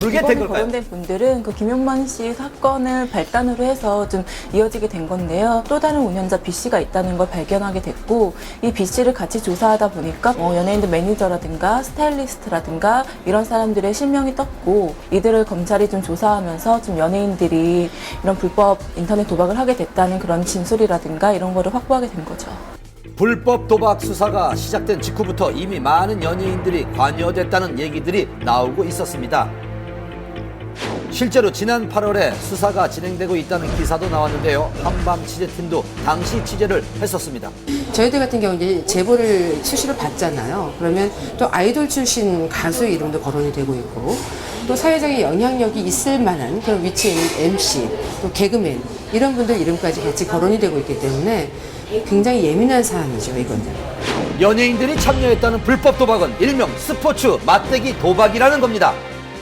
그게 이번에 된 걸까요? 거론된 분들은 그 김용만 씨 사건을 발단으로 해서 좀 이어지게 된 건데요. 또 다른 운영자 B 씨가 있다는 걸 발견하게 됐고, 이 B 씨를 같이 조사하다 보니까 연예인들 매니저라든가 스타일리스트라든가 이런 사람들의 실명이 떴고, 이들을 검찰이 좀 조사하면서 좀 연예인들이 이런 불법 인터넷 도박을 하게 됐다는 그런 진술이라든가 이런 거를 확보하게 된 거죠. 불법 도박 수사가 시작된 직후부터 이미 많은 연예인들이 관여됐다는 얘기들이 나오고 있었습니다. 실제로 지난 8월에 수사가 진행되고 있다는 기사도 나왔는데요. 한밤 취재팀도 당시 취재를 했었습니다. 저희들 같은 경우 이제 제보를 수시로 받잖아요. 그러면 또 아이돌 출신 가수 이름도 거론이 되고 있고, 또 사회적인 영향력이 있을 만한 그런 위치에 있는 MC, 또 개그맨 이런 분들 이름까지 같이 거론이 되고 있기 때문에 굉장히 예민한 사안이죠, 이거는. 연예인들이 참여했다는 불법 도박은 일명 스포츠 맞대기 도박이라는 겁니다.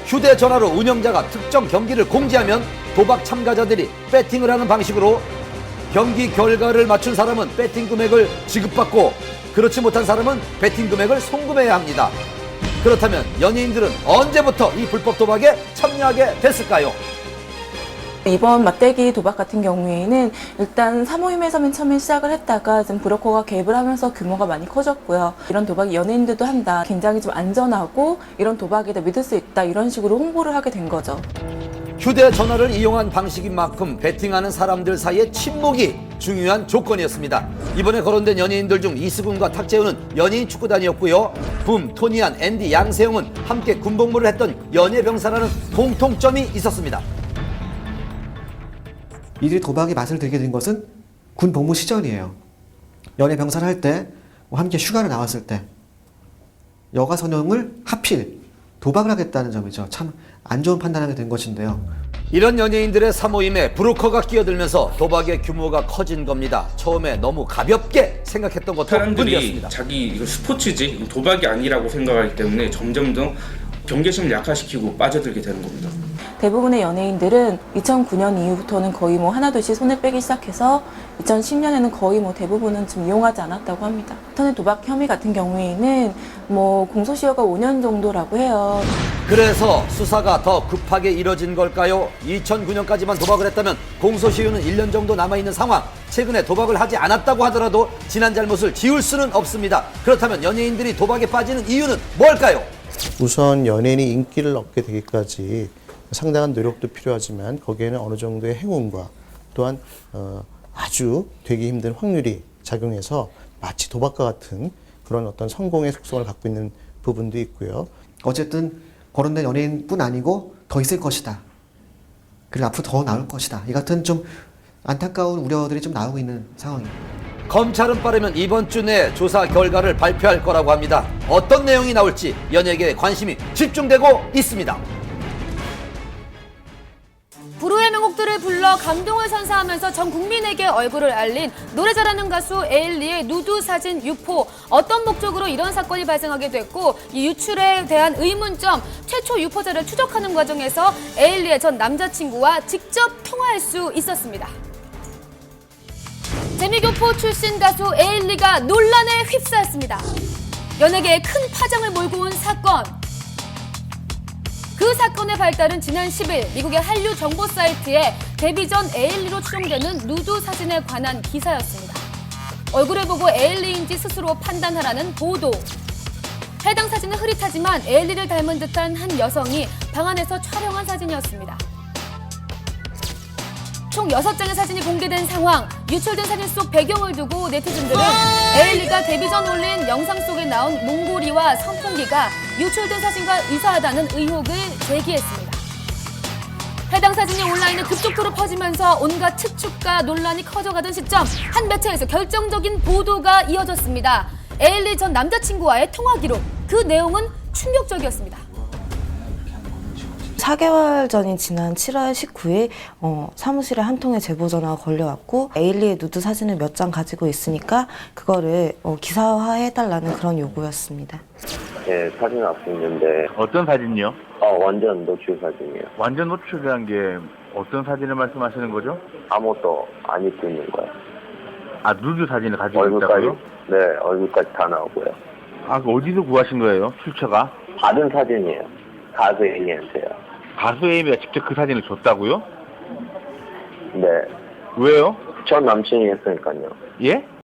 휴대전화로 운영자가 특정 경기를 공지하면 도박 참가자들이 배팅을 하는 방식으로 경기 결과를 맞춘 사람은 배팅 금액을 지급받고 그렇지 못한 사람은 배팅 금액을 송금해야 합니다. 그렇다면 연예인들은 언제부터 이 불법 도박에 참여하게 됐을까요? 이번 맞대기 도박 같은 경우에는 일단 사모임에서 맨 처음에 시작을 했다가 좀 브로커가 개입을 하면서 규모가 많이 커졌고요. 이런 도박이 연예인들도 한다, 굉장히 좀 안전하고 이런 도박이다, 믿을 수 있다, 이런 식으로 홍보를 하게 된 거죠. 휴대전화를 이용한 방식인 만큼 배팅하는 사람들 사이의 친목이 중요한 조건이었습니다. 이번에 거론된 연예인들 중 이수근과 탁재훈은 연예인 축구단이었고요. 붐, 토니안, 앤디, 양세형은 함께 군복무를 했던 연예병사라는 공통점이 있었습니다. 이들이 도박의 맛을 들게 된 것은 군 복무 시절이에요. 연예 병사를 할 때, 함께 휴가를 나왔을 때, 여가 선용을 하필 도박을 하겠다는 점이죠. 참 안 좋은 판단하게 된 것인데요. 이런 연예인들의 사모임에 브로커가 끼어들면서 도박의 규모가 커진 겁니다. 처음에 너무 가볍게 생각했던 것도 사람들이 문제였습니다. 자기 이거 스포츠지 도박이 아니라고 생각하기 때문에 점점 더 경계심을 약화시키고 빠져들게 되는 겁니다. 대부분의 연예인들은 2009년 이후부터는 거의 하나둘씩 손을 빼기 시작해서 2010년에는 거의 대부분은 좀 이용하지 않았다고 합니다. 인터넷 도박 혐의 같은 경우에는 공소시효가 5년 정도라고 해요. 그래서 수사가 더 급하게 이뤄진 걸까요? 2009년까지만 도박을 했다면 공소시효는 1년 정도 남아있는 상황. 최근에 도박을 하지 않았다고 하더라도 지난 잘못을 지울 수는 없습니다. 그렇다면 연예인들이 도박에 빠지는 이유는 뭘까요? 우선 연예인이 인기를 얻게 되기까지 상당한 노력도 필요하지만 거기에는 어느 정도의 행운과 또한 아주 되기 힘든 확률이 작용해서 마치 도박과 같은 그런 어떤 성공의 속성을 갖고 있는 부분도 있고요. 어쨌든 거론된 연예인뿐 아니고 더 있을 것이다. 그리고 앞으로 더 나올 것이다. 이 같은 좀 안타까운 우려들이 좀 나오고 있는 상황입니다. 검찰은 빠르면 이번 주 내 조사 결과를 발표할 거라고 합니다. 어떤 내용이 나올지 연예계에 관심이 집중되고 있습니다. 불후의 명곡들을 불러 감동을 선사하면서 전 국민에게 얼굴을 알린 노래 잘하는 가수 에일리의 누드 사진 유포. 어떤 목적으로 이런 사건이 발생하게 됐고 이 유출에 대한 의문점, 최초 유포자를 추적하는 과정에서 에일리의 전 남자친구와 직접 통화할 수 있었습니다. 재미교포 출신 가수 에일리가 논란에 휩싸였습니다. 연예계에 큰 파장을 몰고 온 사건. 그 사건의 발달은 지난 10일 미국의 한류 정보 사이트에 데뷔 전 에일리로 추정되는 누드 사진에 관한 기사였습니다. 얼굴을 보고 에일리인지 스스로 판단하라는 보도. 해당 사진은 흐릿하지만 에일리를 닮은 듯한 한 여성이 방 안에서 촬영한 사진이었습니다. 총 6장의 사진이 공개된 상황. 유출된 사진 속 배경을 두고 네티즌들은 에일리가 데뷔 전 올린 영상 속에 나온 몽골이와 선풍기가 유출된 사진과 유사하다는 의혹을 제기했습니다. 해당 사진이 온라인에 급속도로 퍼지면서 온갖 추측과 논란이 커져가던 시점 한 매체에서 결정적인 보도가 이어졌습니다. 에일리 전 남자친구와의 통화 기록. 그 내용은 충격적이었습니다. 4개월 전인 지난 7월 19일 사무실에 한 통의 제보 전화가 걸려왔고 에일리의 누드 사진을 몇 장 가지고 있으니까 그거를 기사화해달라는 그런 요구였습니다. 네, 사진 앞에 있는데. 어떤 사진이요? 완전 노출 사진이요. 완전 노출이란 게 어떤 사진을 말씀하시는 거죠? 아무것도 안 입고 있는 거예요. 아, 누드 사진을 가지고 있다고요? 네, 얼굴까지 다 나오고요. 아, 그 어디서 구하신 거예요? 출처가? 받은 사진이에요. 가수 A한테요. 가수 에이미가 직접 그 사진을 줬다고요? 네. 왜요? 전 남친이 했으니까요. 예?